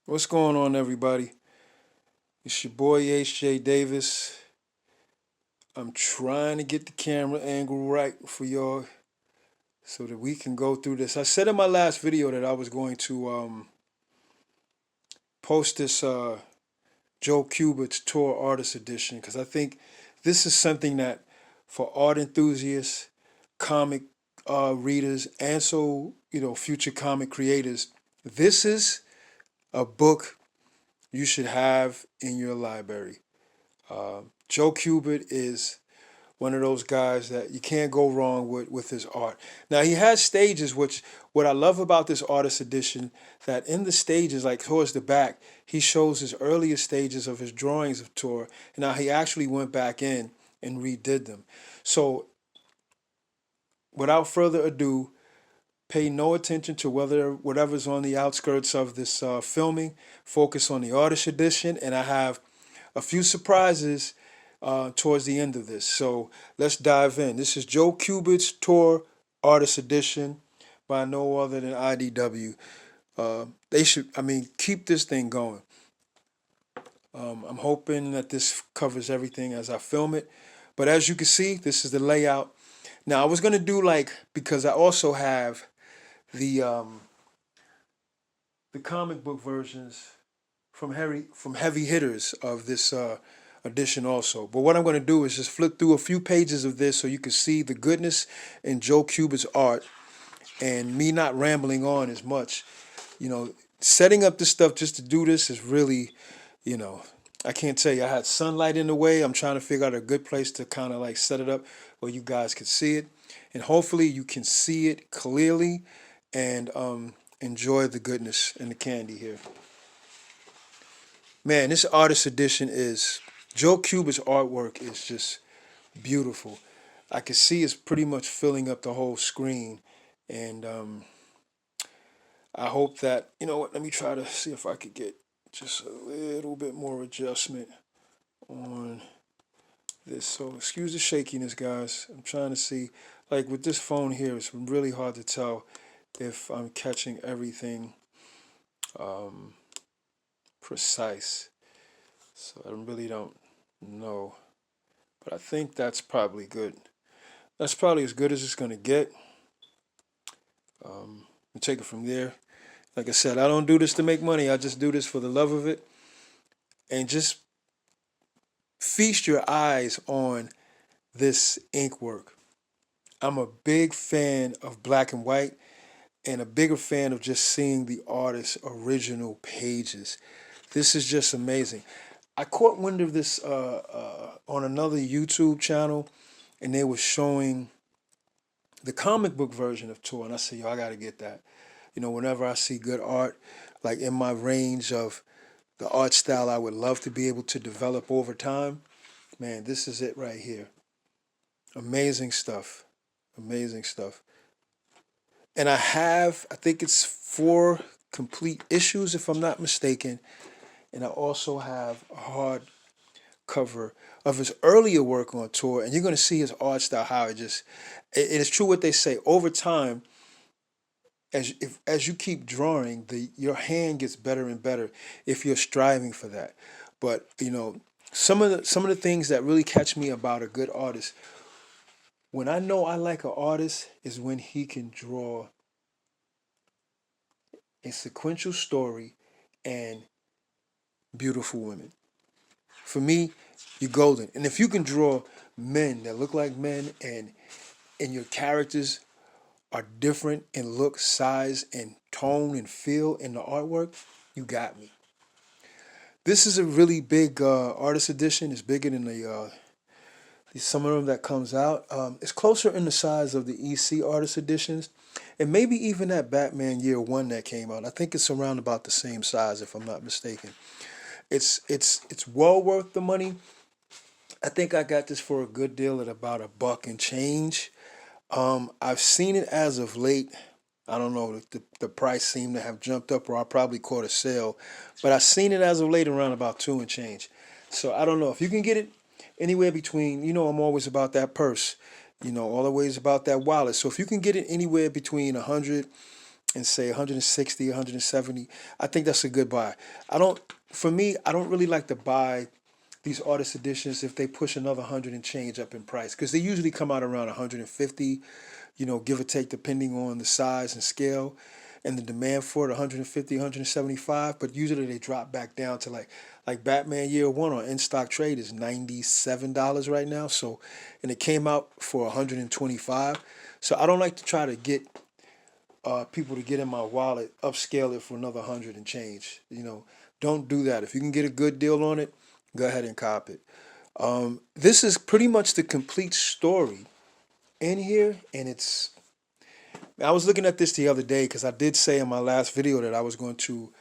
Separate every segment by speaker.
Speaker 1: What's going on, everybody? It's your boy H.J.Davis. I'm trying to get the camera angle right for y'all so that we can go through this. I said in my last video that I was going to post this Joe Kubert's Tour Artist Edition because I think this is something that for art enthusiasts, comic readers, and future comic creators, this is a book you should have in your library. Joe Kubert is one of those guys that you can't go wrong with his art. Now he has stages, which what I love about this artist edition, that in the stages, like towards the back, he shows his earlier stages of his drawings of tour. And now he actually went back in and redid them. So without further ado, pay no attention to whatever's on the outskirts of this filming. Focus on the artist edition, and I have a few surprises towards the end of this. So let's dive in. This is Joe Kubert's Tour Artist Edition by no other than IDW. They should, keep this thing going. I'm hoping that this covers everything as I film it. But as you can see, this is the layout. Now I was gonna do because I also have the um, the comic book versions from heavy hitters of this edition also. But what I'm going to do is just flip through a few pages of this so you can see the goodness in Joe Kubert's art and me not rambling on as much. You know, setting up this stuff just to do this is really, you know, I can't tell you. I had sunlight in the way. I'm trying to figure out a good place to kind of like set it up where you guys can see it. And hopefully you can see it clearly and enjoy the goodness and the candy here. Man, this artist edition is Joe Kubert's artwork is just beautiful. I can see it's pretty much filling up the whole screen, and I hope that you know what. Let me try to see if I could get just a little bit more adjustment on this. So excuse the shakiness, guys. I'm trying to see. Like with this phone here, it's really hard to tell if I'm catching everything um, precise. So I really don't know. But I think that's probably good. That's probably as good as it's going to get. We'll take it from there. Like I said, I don't do this to make money. I just do this for the love of it. And just feast your eyes on this ink work. I'm a big fan of black and white and a bigger fan of just seeing the artist's original pages. This is just amazing. I caught wind of this on another YouTube channel, and they were showing the comic book version of Tour, and I said, yo, I gotta get that. You know, whenever I see good art, like in my range of the art style I would love to be able to develop over time, man, this is it right here. Amazing stuff. Amazing stuff. And I think it's 4 complete issues, if I'm not mistaken. And I also have a hard cover of his earlier work on tour, and you're going to see his art style, how it is true what they say. Over time, as you keep drawing, your hand gets better and better if you're striving for that. But you know, some of the things that really catch me about a good artist, when I know I like an artist, is when he can draw a sequential story and beautiful women. For me, you're golden. And if you can draw men that look like men and your characters are different in look, size, and tone and feel in the artwork, you got me. This is a really big artist edition. It's bigger than some of them that comes out. It's closer in the size of the EC artist editions, and maybe even that Batman Year One that came out. I think it's around about the same size, if I'm not mistaken. It's well worth the money. I think I got this for a good deal at about $1 and change. I've seen it as of late. I don't know, the price seemed to have jumped up, or I probably caught a sale, but I've seen it as of late around about 2 and change. So I don't know if you can get it anywhere between. You know, I'm always about that purse. You know, always about that wallet. So if you can get it anywhere between 100 and say 160, 170, I think that's a good buy. For me, I don't really like to buy these artist editions if they push another 100 and change up in price because they usually come out around 150, give or take depending on the size and scale and the demand for it, 150, 175, but usually they drop back down to like Batman Year One on in stock trade is $97 right now. So, and it came out for 125. So I don't like to try to get people to get in my wallet, upscale it for another 100 and change. Don't do that. If you can get a good deal on it, go ahead and cop it. This is pretty much the complete story in here, and I was looking at this the other day because I did say in my last video that I was going to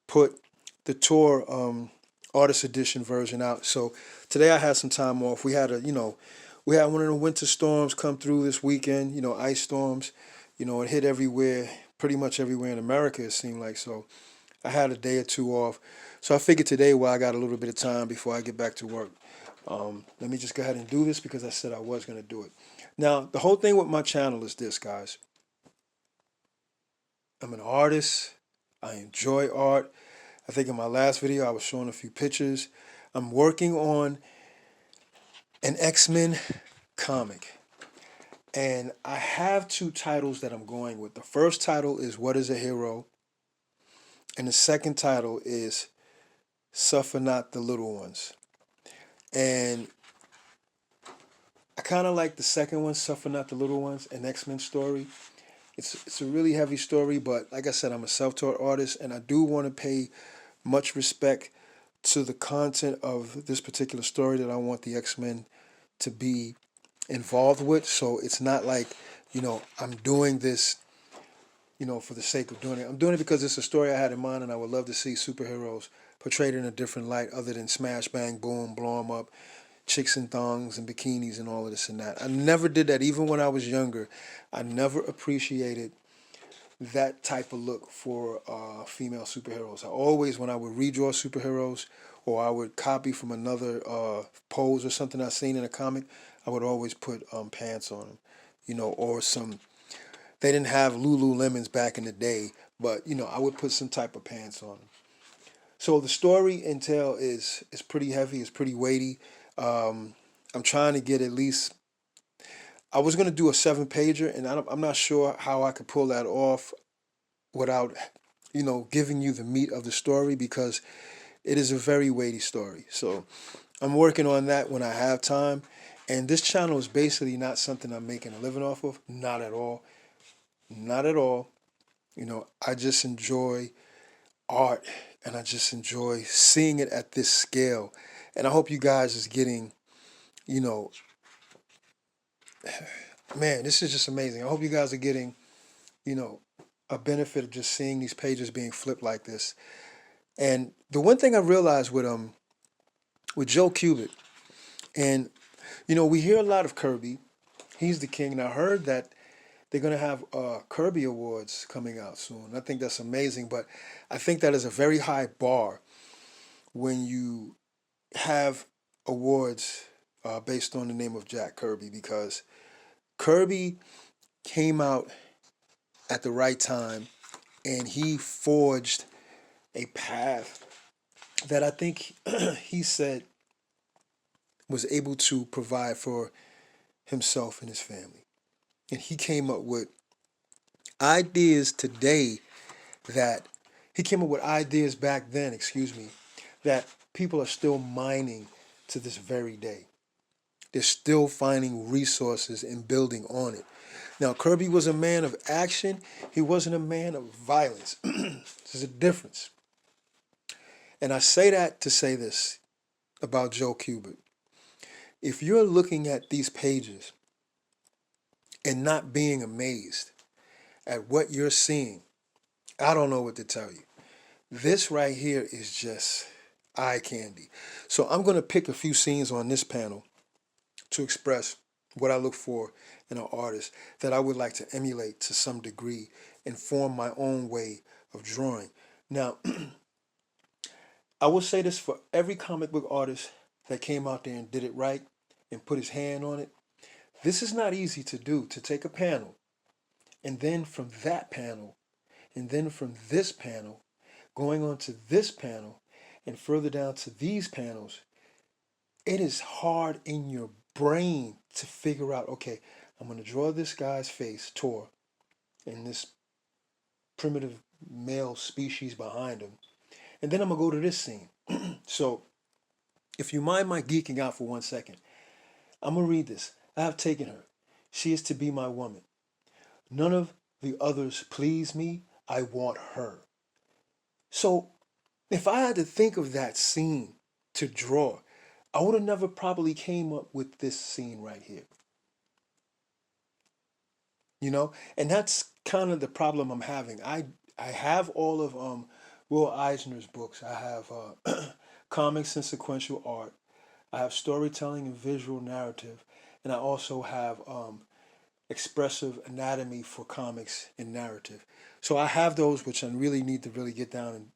Speaker 1: put the tour artist edition version out. So today I had some time off. We had one of the winter storms come through this weekend. Ice storms. It hit everywhere, pretty much everywhere in America. It seemed like so. I had a day or two off, so I figured today, while I got a little bit of time before I get back to work, let me just go ahead and do this because I said I was going to do it. Now, the whole thing with my channel is this, guys. I'm an artist. I enjoy art. I think in my last video I was showing a few pictures. I'm working on an X-Men comic. And I have two titles that I'm going with. The first title is What is a Hero? And the second title is Suffer Not the Little Ones. And I kind of like the second one, Suffer Not the Little Ones, an X-Men story. It's a really heavy story, but like I said, I'm a self-taught artist, and I do want to pay much respect to the content of this particular story that I want the X-Men to be involved with. So it's not like, I'm doing this, for the sake of doing it. I'm doing it because it's a story I had in mind, and I would love to see superheroes portrayed in a different light other than smash, bang, boom, blow them up, chicks in thongs and bikinis and all of this and that. I never did that. Even when I was younger, I never appreciated that type of look for female superheroes. I always, when I would redraw superheroes or I would copy from another pose or something I seen in a comic, I would always put pants on them, or some. They didn't have Lululemons back in the day, but I would put some type of pants on them. So the story entail is pretty heavy. It's pretty weighty. I'm trying to get at least. I was gonna do a 7-pager, and I'm not sure how I could pull that off without, giving you the meat of the story because it is a very weighty story. So I'm working on that when I have time. And this channel is basically not something I'm making a living off of. Not at all. Not at all. I just enjoy art and I just enjoy seeing it at this scale. And I hope you guys is getting, you know, man, this is just amazing. I hope you guys are getting, you know, a benefit of just seeing these pages being flipped like this. And the one thing I realized with Joe Kubert, and we hear a lot of Kirby. He's the king, and I heard that they're gonna have Kirby Awards coming out soon. I think that's amazing, but I think that is a very high bar when you have awards based on the name of Jack Kirby, because Kirby came out at the right time and he forged a path that I think he said was able to provide for himself and his family. And he came up with ideas today that he came up with ideas back then, excuse me, that people are still mining to this very day. They're still finding resources and building on it. Now, Kirby was a man of action. He wasn't a man of violence. There's a difference. And I say that to say this about Joe Kubert. If you're looking at these pages and not being amazed at what you're seeing, I don't know what to tell you. This right here is just eye candy. So I'm going to pick a few scenes on this panel to express what I look for in an artist that I would like to emulate to some degree and form my own way of drawing. Now, I will say this for every comic book artist that came out there and did it right and put his hand on it. This is not easy to do, to take a panel and then from that panel And then from this panel, going on to this panel, and further down to these panels, it is hard in your brain to figure out, okay, I'm going to draw this guy's face, Tor, and this primitive male species behind him. And then I'm going to go to this scene. So, if you mind my geeking out for 1 second, I'm going to read this. I have taken her. She is to be my woman. None of the others please me. I want her. So, if I had to think of that scene to draw, I would have never probably came up with this scene right here. And that's kind of the problem I'm having. I have all of Will Eisner's books. I have comics and sequential art. I have storytelling and visual narrative, and I also have expressive anatomy for comics and narrative. So I have those, which I really need to really get down and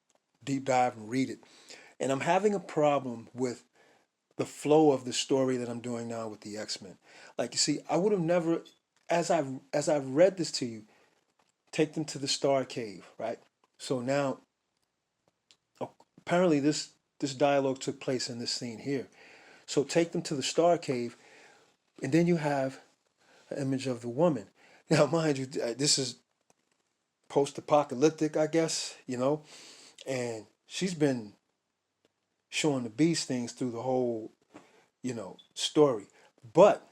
Speaker 1: deep dive and read it. And I'm having a problem with the flow of the story that I'm doing now with the X-Men. Like, you see, I would have never, as I've read this to you, take them to the Star Cave, right? So now, apparently this dialogue took place in this scene here. So take them to the Star Cave, and then you have an image of the woman. Now, mind you, this is post-apocalyptic, I guess, and she's been showing the beast things through the whole, story. But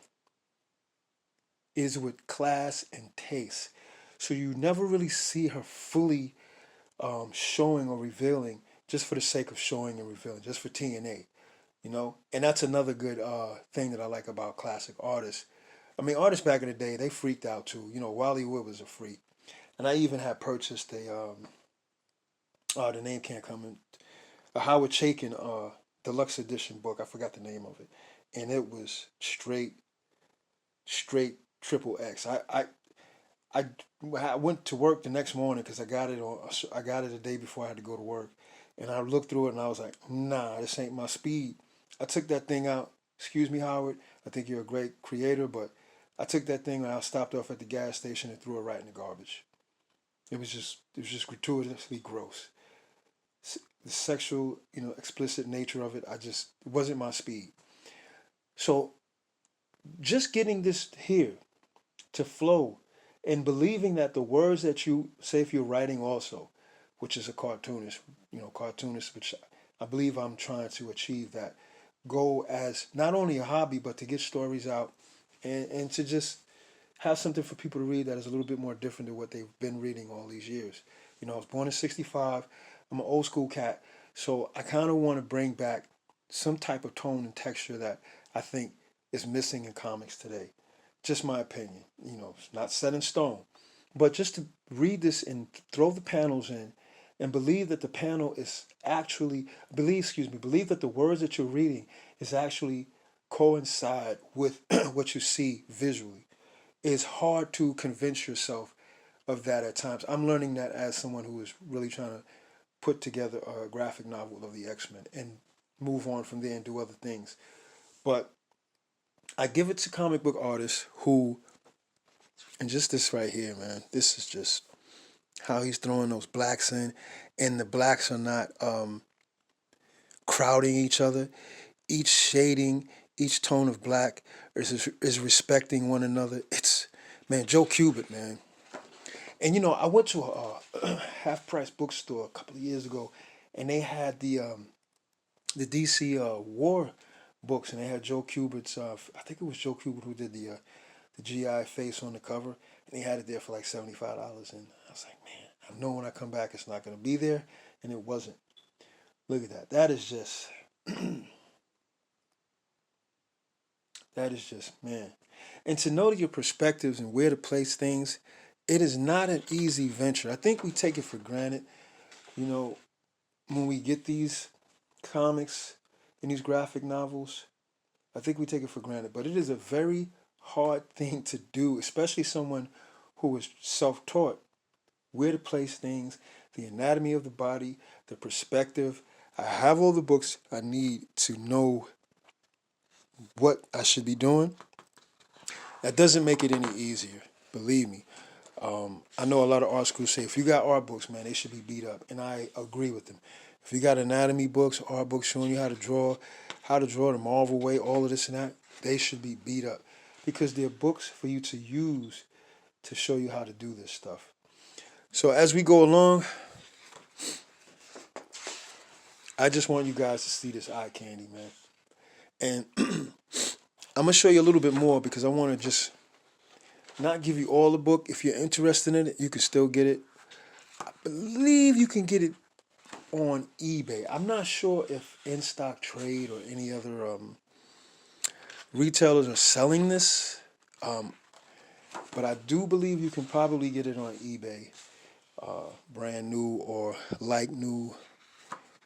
Speaker 1: is with class and taste. So you never really see her fully showing or revealing just for the sake of showing and revealing, just for TNA. And that's another good thing that I like about classic artists. I mean, artists back in the day, they freaked out too. Wally Wood was a freak. And I even had purchased the name can't come in, a Howard Chaykin deluxe edition book. I forgot the name of it. And it was straight triple X. I I went to work the next morning because I got it the day before I had to go to work, and I looked through it and I was like, nah, this ain't my speed. I took that thing out. Excuse me, Howard. I think you're a great creator, but I took that thing and I stopped off at the gas station and threw it right in the garbage. It was just gratuitously gross. The sexual, explicit nature of it, it wasn't my speed. So just getting this here to flow and believing that the words that you say, if you're writing also, which is a cartoonist, which I believe I'm trying to achieve that goal as not only a hobby, but to get stories out and to just have something for people to read that is a little bit more different than what they've been reading all these years. I was born in '65. I'm an old school cat. So I kind of want to bring back some type of tone and texture that I think is missing in comics today. Just my opinion. It's not set in stone. But just to read this and throw the panels in and believe that the panel is actually, believe that the words that you're reading is actually coincide with what you see visually. It's hard to convince yourself of that at times. I'm learning that as someone who is really trying to put together a graphic novel of the X-Men and move on from there and do other things. But I give it to comic book artists who, and just this right here, man, this is just how he's throwing those blacks in, and the blacks are not crowding each other. Each shading, each tone of black is respecting one another. It's, man, Joe Kubert, man. And I went to a half price bookstore a couple of years ago, and they had the DC War books, and they had Joe Kubert's. I think it was Joe Kubert who did the GI face on the cover, and he had it there for like $75. And I was like, man, I know when I come back, it's not going to be there, and it wasn't. Look at that. That is just. That is just, man. And to know your perspectives and where to place things, it is not an easy venture. I think we take it for granted, you know, when we get these comics and these graphic novels. I think we take it for granted, but it is a very hard thing to do, especially someone who is self-taught. Where to place things, the anatomy of the body, the perspective. I have all the books I need to know what I should be doing. That doesn't make it any easier, believe me. I know a lot of art schools say if you got art books, man, they should be beat up, and I agree with them. If you got anatomy books, art books showing you how to draw the Marvel way, all of this and that, they should be beat up because they're books for you to use to show you how to do this stuff. So as we go along, I just want you guys to see this eye candy, man. And I'm gonna show you a little bit more because I want to just not give you all the book. If you're interested in it, you can still get it. I believe you can get it on eBay. I'm not sure if In Stock Trade or any other retailers are selling this, um, but I do believe you can probably get it on eBay, brand new or like new,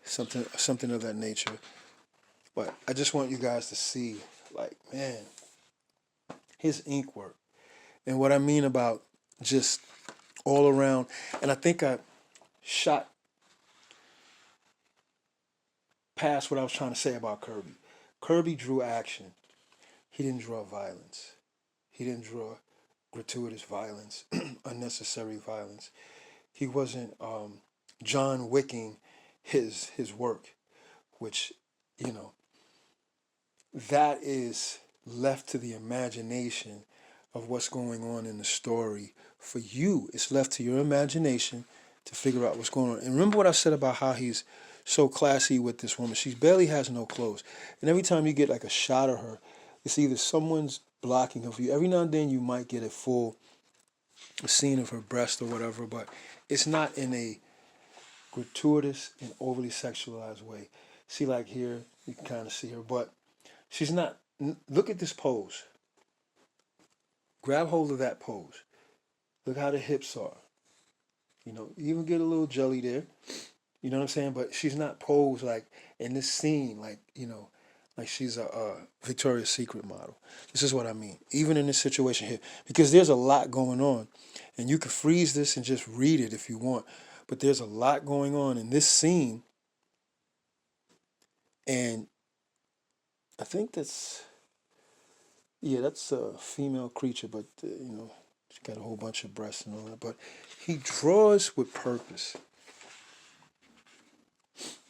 Speaker 1: something of that nature. But I just want you guys to see, like, man, his ink work. And what I mean about just all around, and I think I shot past what I was trying to say about Kirby. Kirby drew action. He didn't draw violence. He didn't draw gratuitous violence, unnecessary violence. He wasn't John Wicking his work, which, you know, that is left to the imagination of what's going on in the story. For you, it's left to your imagination to figure out what's going on. And remember what I said about how he's so classy with this woman. She barely has no clothes. And every time you get like a shot of her, it's either someone's blocking her view. Every now and then you might get a full scene of her breast or whatever, but it's not in a gratuitous and overly sexualized way. See, like here, you can kind of see her, but she's not. Look at this pose. Grab hold of that pose. Look how the hips are. You know, you even get a little jelly there. You know what I'm saying? But she's not posed like in this scene, like, you know, like she's a Victoria's Secret model. This is what I mean. Even in this situation here, because there's a lot going on, and you can freeze this and just read it if you want. But there's a lot going on in this scene, and I think that's a female creature, but you know, she's got a whole bunch of breasts and all that. But he draws with purpose.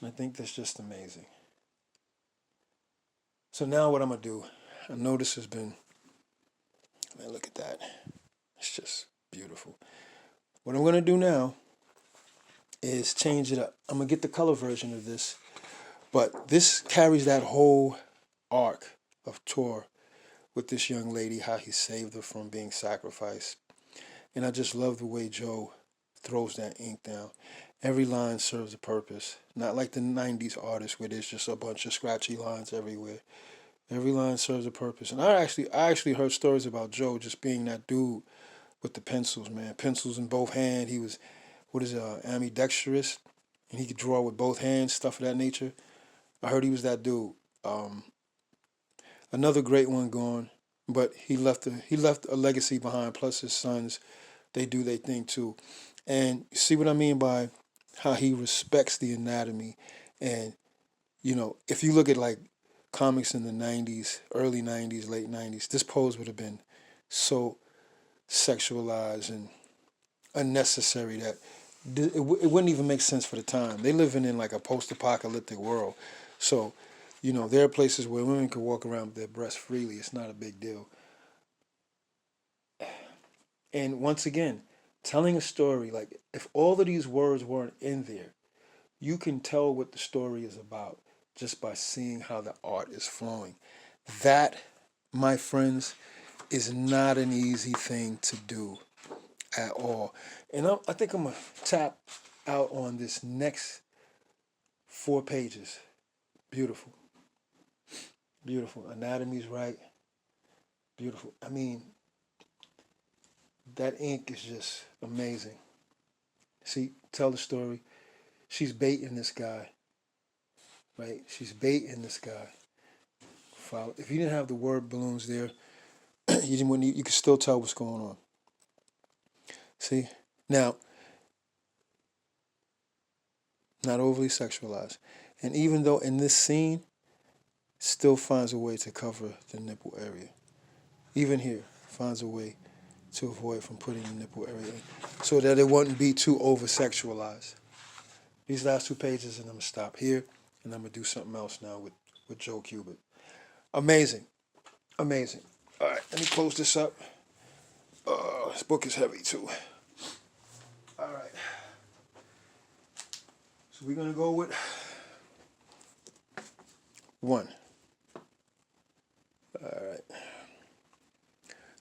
Speaker 1: I think that's just amazing. So now what I'm gonna do, I know this has been, man, look at that. It's just beautiful. What I'm gonna do now is change it up. I'm gonna get the color version of this, but this carries that whole arc of Tor with this young lady, how he saved her from being sacrificed. And I just love the way Joe throws that ink down. Every line serves a purpose. Not like the 90s artists where there's just a bunch of scratchy lines everywhere. Every line serves a purpose. And I actually heard stories about Joe just being that dude with the pencils, man. Pencils in both hands. He was, ambidextrous, and he could draw with both hands, stuff of that nature. I heard he was that dude. Um, Another great one gone, but he left a legacy behind. Plus his sons, they do their thing too. And you see what I mean by how he respects the anatomy. And you know, if you look at like comics in the '90s, early '90s, late '90s, this pose would have been so sexualized and unnecessary that it wouldn't even make sense for the time. They living in like a post-apocalyptic world, so you know there are places where women can walk around with their breasts freely. It's not a big deal. And once again, telling a story, like if all of these words weren't in there, you can tell what the story is about just by seeing how the art is flowing. That, my friends, is not an easy thing to do at all. And I think I'm going to tap out on this next 4 pages. Beautiful. Beautiful. Anatomy's right. Beautiful. I mean, that ink is just amazing. See, tell the story. She's baiting this guy, right? She's baiting this guy. Follow. If you didn't have the word balloons there, you could still tell what's going on. See? Now, not overly sexualized. And even though in this scene, still finds a way to cover the nipple area. Even here, finds a way to avoid from putting the nipple area in, so that it wouldn't be too over-sexualized. These last two pages, and I'm going to stop here, and I'm going to do something else now with Joe Kubert. Amazing. Amazing. All right, let me close this up. This book is heavy, too. All right. So we're going to go with 1. All right.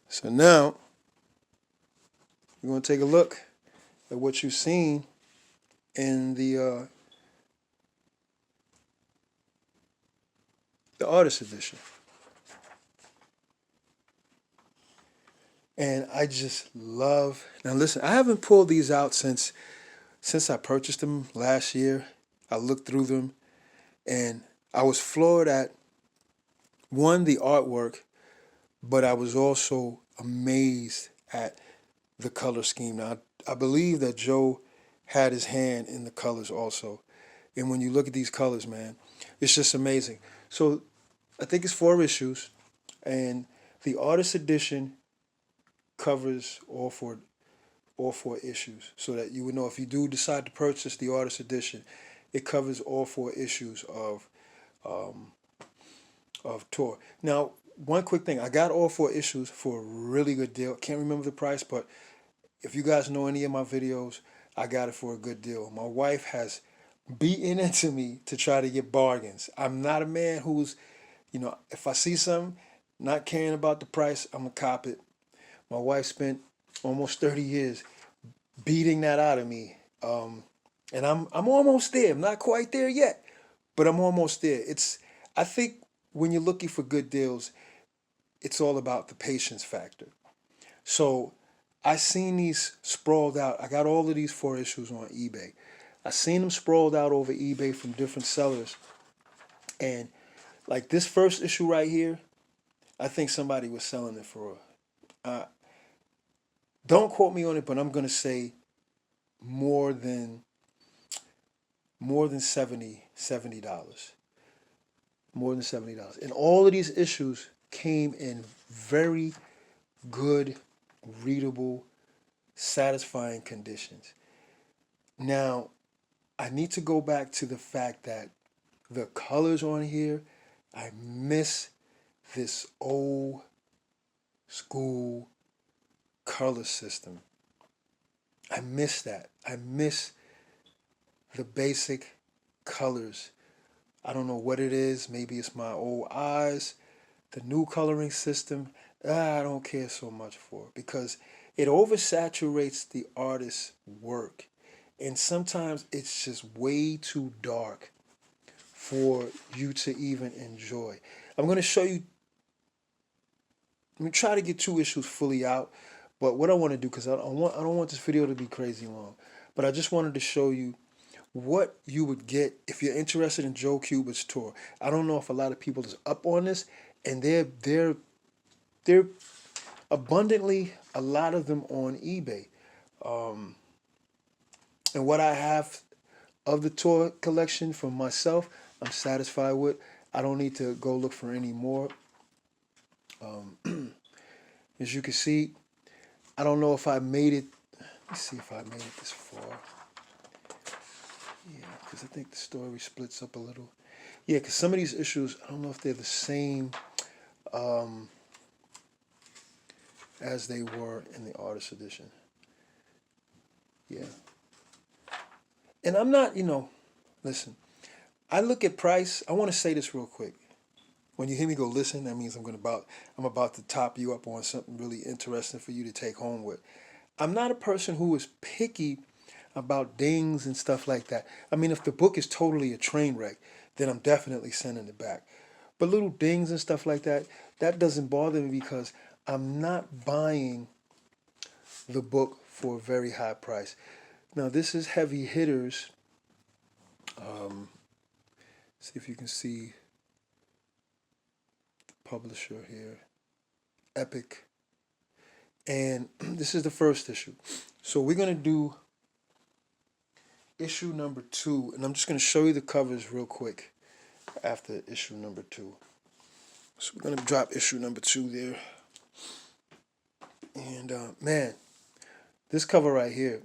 Speaker 1: So now, we're going to take a look at what you've seen in the artist edition. And I just love, now listen, I haven't pulled these out since I purchased them last year. I looked through them and I was floored at, one, the artwork, but I was also amazed at the color scheme. Now, I believe that Joe had his hand in the colors also. And when you look at these colors, man, it's just amazing. So I think it's 4 issues, and the artist edition covers all four issues, so that you would know if you do decide to purchase the artist edition, it covers all 4 issues of Tour. Now, one quick thing, I got all 4 issues for a really good deal. Can't remember the price, but if you guys know any of my videos, I got it for a good deal. My wife has beaten into me to try to get bargains. I'm not a man who's, if I see something, not caring about the price, I'm going to cop it. My wife spent almost 30 years beating that out of me. And I'm almost there. I'm not quite there yet, but I'm almost there. I think when you're looking for good deals, it's all about the patience factor. So I seen these sprawled out. I got all of these 4 issues on eBay. I seen them sprawled out over eBay from different sellers. And like this first issue right here, I think somebody was selling it for, don't quote me on it, but I'm going to say more than $70. More than $70. And all of these issues came in very good, readable, satisfying conditions. Now, I need to go back to the fact that the colors on here, I miss this old school color system. I miss that. I miss the basic colors. I don't know what it is. Maybe it's my old eyes. The new coloring system, I don't care so much for, because it oversaturates the artist's work. And sometimes it's just way too dark for you to even enjoy. I'm going to show you, let me try to get 2 issues fully out. But what I want to do, because I don't want this video to be crazy long, but I just wanted to show you what you would get if you're interested in Joe Kubert's tour. I don't know if a lot of people is up on this, and they're abundantly, a lot of them on eBay. And what I have of the tour collection for myself, I'm satisfied with. I don't need to go look for any more. As you can see, I don't know if I made it. Let's see if I made it this far. Yeah, because I think the story splits up a little. Yeah, because some of these issues, I don't know if they're the same as they were in the artist edition. Yeah. And I'm not, listen, I look at price. I want to say this real quick. When you hear me go listen, that means I'm about to top you up on something really interesting for you to take home with. I'm not a person who is picky about dings and stuff like that. I mean, if the book is totally a train wreck, then I'm definitely sending it back. But little dings and stuff like that, that doesn't bother me, because I'm not buying the book for a very high price. Now, this is Heavy Hitters. See if you can see the publisher here. Epic. And this is the first issue. So we're going to do issue number 2, and I'm just going to show you the covers real quick after issue number 2. So we're going to drop issue number 2 there. And man, this cover right here,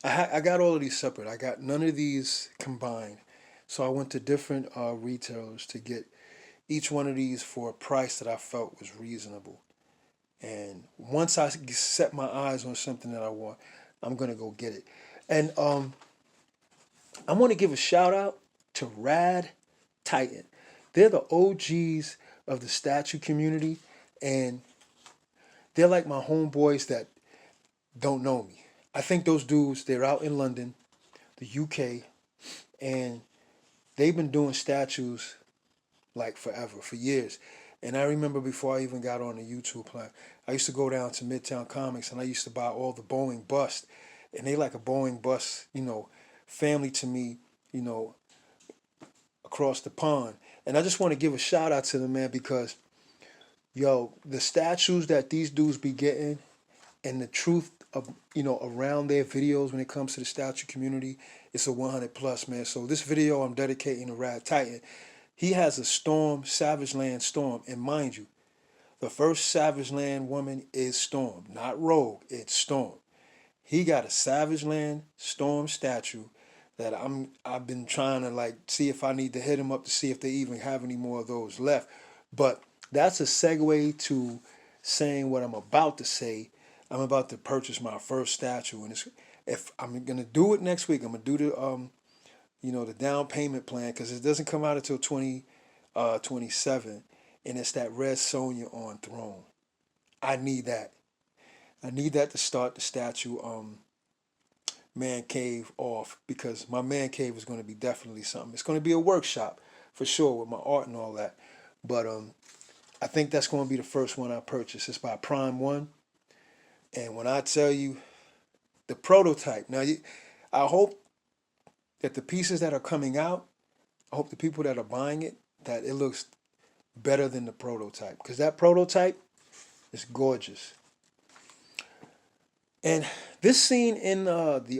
Speaker 1: I got all of these separate. I got none of these combined. So I went to different retailers to get each one of these for a price that I felt was reasonable. And once I set my eyes on something that I want, I'm gonna go get it. And I want to give a shout out to Rad Titan. They're the OGs of the statue community, and they're like my homeboys that don't know me. I think those dudes, they're out in London, the UK, and they've been doing statues like forever, for years. And I remember before I even got on the YouTube plan, I used to go down to Midtown Comics and I used to buy all the Boeing busts. And they like a Boeing bust, family to me, you know, across the pond. And I just want to give a shout out to them, man, because yo, the statues that these dudes be getting and the truth of around their videos when it comes to the statue community, it's a 100 plus, man. So this video I'm dedicating to Rad Titan. He has a Storm, Savage Land Storm, and mind you, the first Savage Land woman is Storm, not Rogue. It's Storm. He got a Savage Land Storm statue that I've been trying to like see if I need to hit him up to see if they even have any more of those left. But that's a segue to saying what I'm about to say. I'm about to purchase my first statue, and if I'm gonna do it next week, I'm gonna do the down payment plan because it doesn't come out until 2027, and it's that Red Sonja on Throne. I need that. I need that to start the statue man cave off because my man cave is going to be definitely something. It's going to be a workshop for sure with my art and all that. But I think that's going to be the first one I purchase. It's by Prime One, and when I tell you the prototype, now I hope that the pieces that are coming out, I hope the people that are buying it that it looks better than the prototype because that prototype is gorgeous. And this scene in the